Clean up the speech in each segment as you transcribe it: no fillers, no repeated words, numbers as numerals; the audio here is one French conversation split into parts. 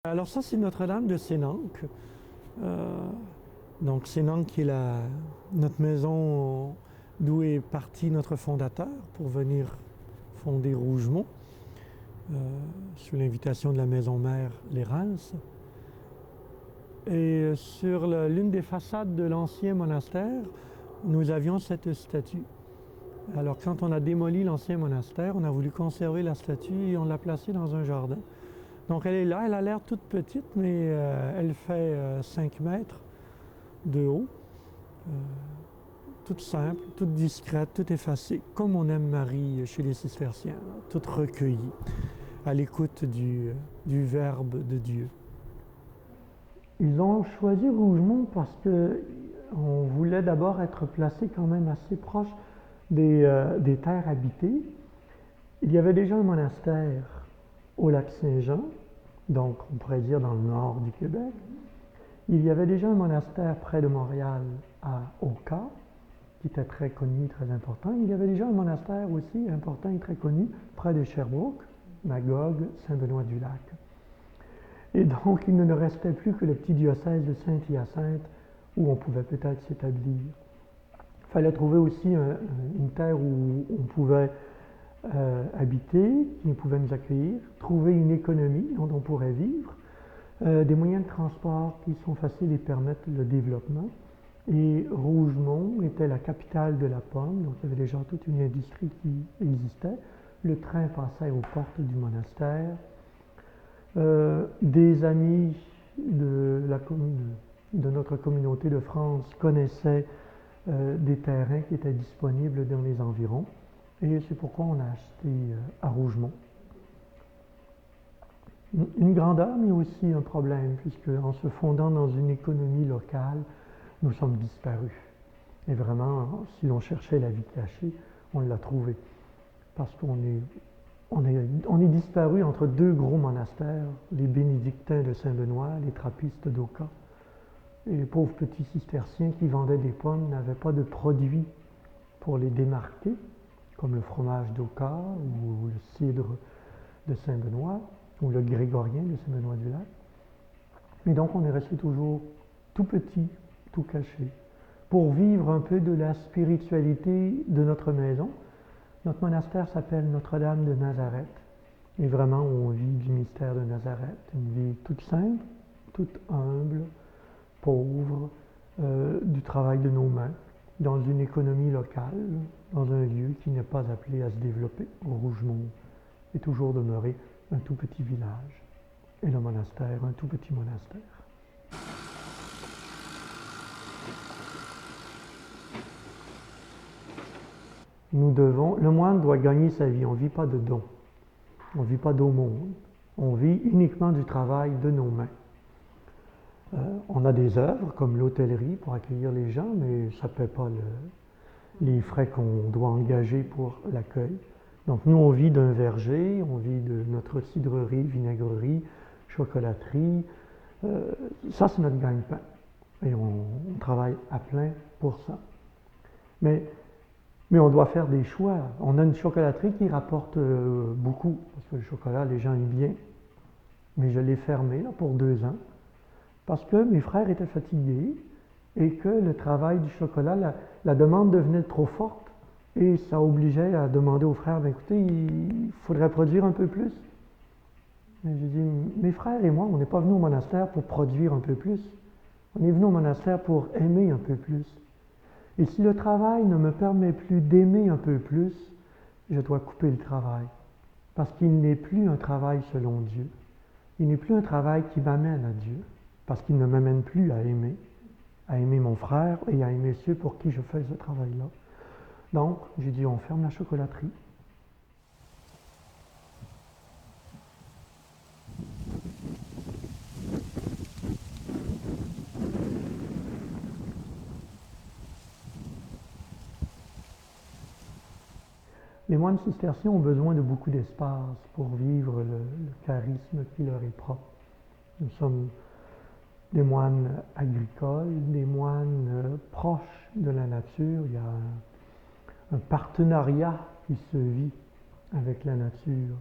Alors ça, c'est Notre-Dame de Sénanque. Donc Sénanque qui est notre maison d'où est parti notre fondateur pour venir fonder Rougemont, sous l'invitation de la maison mère Les Rances. Et sur l'une des façades de l'ancien monastère, nous avions cette statue. Alors quand on a démoli l'ancien monastère, on a voulu conserver la statue et on l'a placée dans un jardin. Donc elle est là, elle a l'air toute petite, mais elle fait 5 mètres de haut. Toute simple, toute discrète, toute effacée, comme on aime Marie chez les cisterciens, toute recueillie, à l'écoute du Verbe de Dieu. Ils ont choisi Rougemont parce qu'on voulait d'abord être placé quand même assez proche des terres habitées. Il y avait déjà un monastère au lac Saint-Jean, donc on pourrait dire dans le nord du Québec. Il y avait déjà un monastère près de Montréal, à Oka, qui était très connu, très important. Il y avait déjà un monastère aussi important et très connu près de Sherbrooke, Magog, Saint-Benoît-du-Lac. Et donc, il ne nous restait plus que le petit diocèse de Saint-Hyacinthe où on pouvait peut-être s'établir. Il fallait trouver aussi une terre où on pouvait habiter, qui pouvait nous accueillir, trouver une économie dont on pourrait vivre, des moyens de transport qui sont faciles et permettent le développement. Et Rougemont était la capitale de la pomme, donc il y avait déjà toute une industrie qui existait. Le train passait aux portes du monastère. Des amis de notre communauté de France connaissaient des terrains qui étaient disponibles dans les environs. Et c'est pourquoi on a acheté à Rougemont. Une grandeur, mais aussi un problème, puisque en se fondant dans une économie locale, nous sommes disparus. Et vraiment, si l'on cherchait la vie cachée, on l'a trouvée. Parce qu'on est disparu entre deux gros monastères, les bénédictins de Saint-Benoît, les trappistes d'Oka. Et les pauvres petits cisterciens qui vendaient des pommes n'avaient pas de produits pour les démarquer, comme le fromage d'Oka ou le cidre de Saint-Benoît ou le grégorien de Saint-Benoît-du-Lac. Et donc on est resté toujours tout petit, tout caché, pour vivre un peu de la spiritualité de notre maison. Notre monastère s'appelle Notre-Dame de Nazareth. Et vraiment, on vit du mystère de Nazareth. Une vie toute simple, toute humble, pauvre, du travail de nos mains, dans une économie locale, dans un lieu qui n'est pas appelé à se développer. Rougemont est toujours demeuré un tout petit village. Et le monastère, un tout petit monastère. Le moine doit gagner sa vie, on ne vit pas de dons, on ne vit pas d'aumône, on vit uniquement du travail de nos mains. On a des œuvres comme l'hôtellerie pour accueillir les gens, mais ça ne paie pas les frais qu'on doit engager pour l'accueil. Donc nous, on vit d'un verger, on vit de notre cidrerie, vinaigrerie, chocolaterie. Ça, c'est notre gagne-pain. Et on travaille à plein pour ça. Mais on doit faire des choix. On a une chocolaterie qui rapporte beaucoup, parce que le chocolat, les gens aiment bien. Mais je l'ai fermée là, pour 2 ans, parce que mes frères étaient fatigués et que le travail du chocolat, la demande devenait trop forte et ça obligeait à demander aux frères, ben, écoutez, il faudrait produire un peu plus. J'ai dit, mes frères et moi, on n'est pas venus au monastère pour produire un peu plus. On est venus au monastère pour aimer un peu plus. Et si le travail ne me permet plus d'aimer un peu plus, je dois couper le travail. Parce qu'il n'est plus un travail selon Dieu. Il n'est plus un travail qui m'amène à Dieu. Parce qu'il ne m'amène plus à aimer mon frère et à aimer ceux pour qui je fais ce travail-là. Donc, j'ai dit, on ferme la chocolaterie. Les moines cisterciens ont besoin de beaucoup d'espace pour vivre le charisme qui leur est propre. Nous sommes des moines agricoles, des moines proches de la nature. Il y a un partenariat qui se vit avec la nature.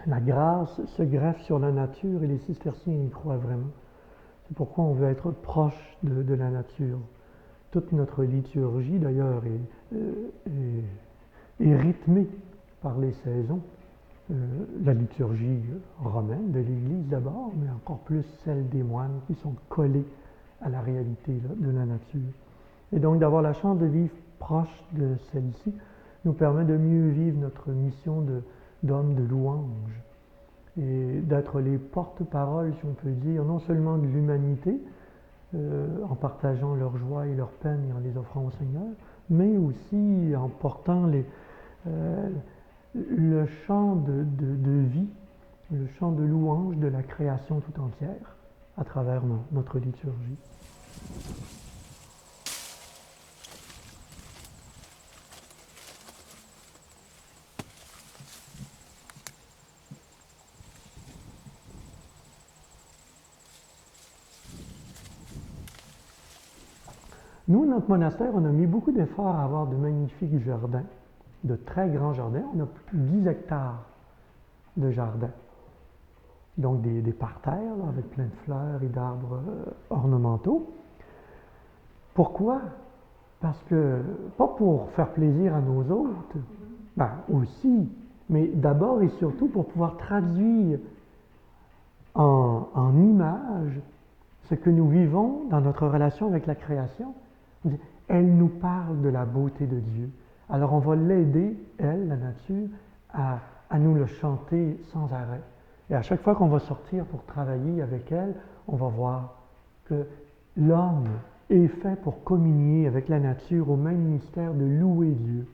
La grâce se greffe sur la nature et les cisterciens y croient vraiment. C'est pourquoi on veut être proche de la nature. Toute notre liturgie, d'ailleurs, est rythmée par les saisons. La liturgie romaine de l'Église d'abord, mais encore plus celle des moines qui sont collés à la réalité de la nature. Et donc d'avoir la chance de vivre proche de celle-ci nous permet de mieux vivre notre mission d'homme de louange et d'être les porte-paroles, si on peut dire, non seulement de l'humanité, en partageant leur joie et leur peine et en les offrant au Seigneur, mais aussi en portant le chant de vie, le chant de louange de la création tout entière à travers notre liturgie. Nous, notre monastère, on a mis beaucoup d'efforts à avoir de magnifiques jardins, de très grands jardins. On a plus de 10 hectares de jardins. Donc des parterres là, avec plein de fleurs et d'arbres ornementaux. Pourquoi? Parce que, pas pour faire plaisir à nos hôtes, ben aussi, mais d'abord et surtout pour pouvoir traduire en images ce que nous vivons dans notre relation avec la création. Elle nous parle de la beauté de Dieu. Alors on va l'aider, elle, la nature, à nous le chanter sans arrêt. Et à chaque fois qu'on va sortir pour travailler avec elle, on va voir que l'homme est fait pour communier avec la nature au même mystère de louer Dieu,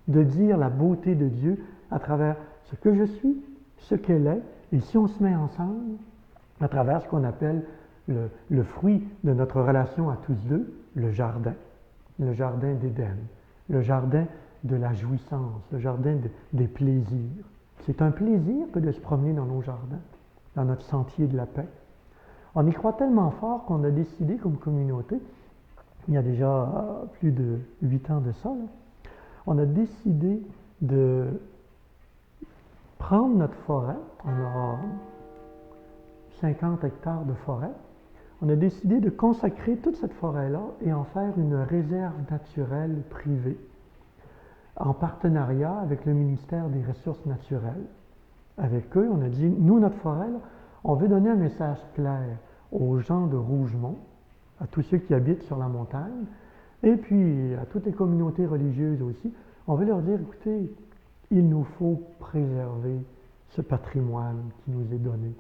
de dire la beauté de Dieu à travers ce que je suis, ce qu'elle est, et si on se met ensemble, à travers ce qu'on appelle le fruit de notre relation à tous deux, le jardin d'Éden, le jardin de la jouissance, le jardin des plaisirs. C'est un plaisir que de se promener dans nos jardins, dans notre sentier de la paix. On y croit tellement fort qu'on a décidé comme communauté, il y a déjà plus de 8 ans de ça, là, on a décidé de prendre notre forêt, on aura 50 hectares de forêt, on a décidé de consacrer toute cette forêt-là et en faire une réserve naturelle privée, en partenariat avec le ministère des Ressources naturelles. Avec eux, on a dit, nous, notre forêt, là, on veut donner un message clair aux gens de Rougemont, à tous ceux qui habitent sur la montagne, et puis à toutes les communautés religieuses aussi. On veut leur dire, écoutez, il nous faut préserver ce patrimoine qui nous est donné,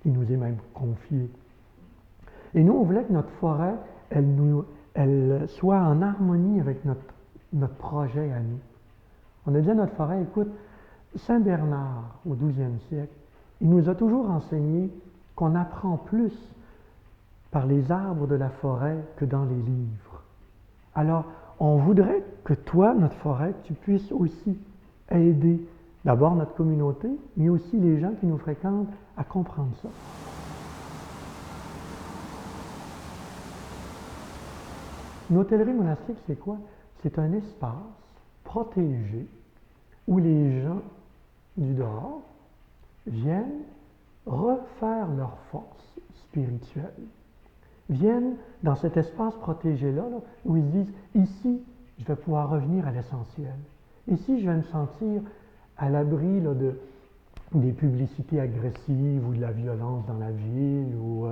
qui nous est même confié. Et nous, on voulait que notre forêt, elle soit en harmonie avec notre projet à nous. On a dit à notre forêt, écoute, Saint Bernard, au XIIe siècle, il nous a toujours enseigné qu'on apprend plus par les arbres de la forêt que dans les livres. Alors, on voudrait que toi, notre forêt, tu puisses aussi aider d'abord notre communauté, mais aussi les gens qui nous fréquentent à comprendre ça. Une hôtellerie monastique, c'est quoi? C'est un espace protégé où les gens du dehors viennent refaire leur force spirituelle, viennent dans cet espace protégé-là, là, où ils disent, ici, je vais pouvoir revenir à l'essentiel. Ici, je vais me sentir à l'abri là, des publicités agressives ou de la violence dans la ville ou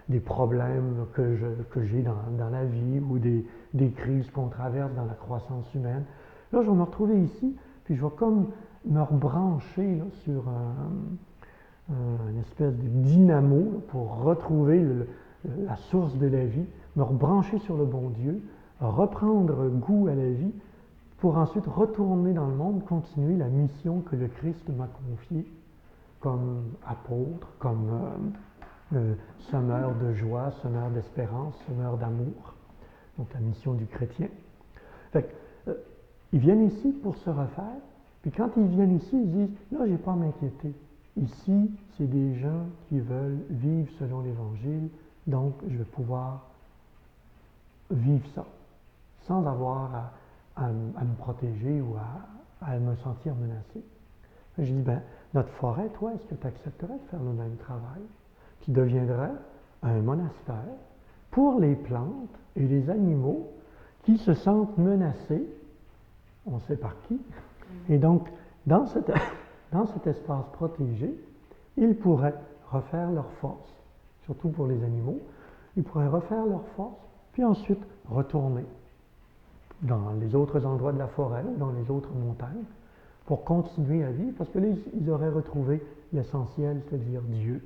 des problèmes que j'ai dans la vie ou des crises qu'on traverse dans la croissance humaine. Là, je vais me retrouver ici, puis je vais comme me rebrancher là, sur une espèce de dynamo là, pour retrouver la source de la vie, me rebrancher sur le bon Dieu, reprendre goût à la vie, pour ensuite retourner dans le monde, continuer la mission que le Christ m'a confiée comme apôtre, comme semeur de joie, semeur d'espérance, semeur d'amour. Donc la mission du chrétien. Fait que, ils viennent ici pour se refaire, puis quand ils viennent ici, ils disent, là, je n'ai pas à m'inquiéter. Ici, c'est des gens qui veulent vivre selon l'Évangile, donc je vais pouvoir vivre ça, sans avoir à me protéger ou à me sentir menacé. Je dis, ben, notre forêt, toi, est-ce que tu accepterais de faire le même travail, qui deviendrait un monastère pour les plantes et les animaux qui se sentent menacés, on sait par qui, et donc dans cet espace protégé, ils pourraient refaire leur force, surtout pour les animaux, ils pourraient refaire leur force, puis ensuite retourner dans les autres endroits de la forêt, dans les autres montagnes, pour continuer à vivre, parce que là, ils auraient retrouvé l'essentiel, c'est-à-dire Dieu.